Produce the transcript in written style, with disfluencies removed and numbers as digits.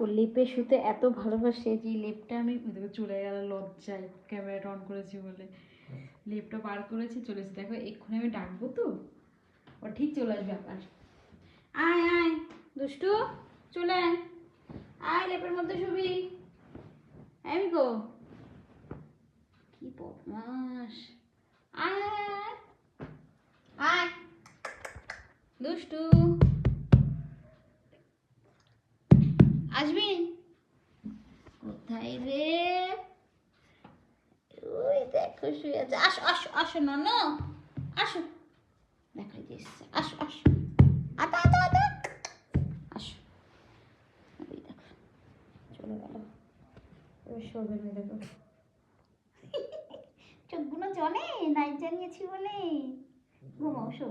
ও লেপে শুতে এত ভালোবাসে যে লেপটা আমি চলে গেল লজ্জায়, ক্যামেরাটা অন করেছি বলে লেপটা বার করেছি, চলেছি। দেখো এক্ষুনি আমি ডাকবো তো ও ঠিক চলে আসবে আবার। আয় আয় দুষ্টু, চলে আয়, আয় লেপের মধ্যে শুবি। আমি গো কি বদমাস, আয় আয় আয় আয় দুষ্টু, আসবি কোথায় রে? ওই দেখো শুয়ে আছে, আসো আসো আসো নন, আসো, দেখো এসছে, আসো আসো, আতা আতা আতা, আসো। ওই দেখো চলে গেল, ওই শোবে না, দেখো চোখগুলো জলে নাইট জানিয়েছি বলে। ঘুমাও, শো।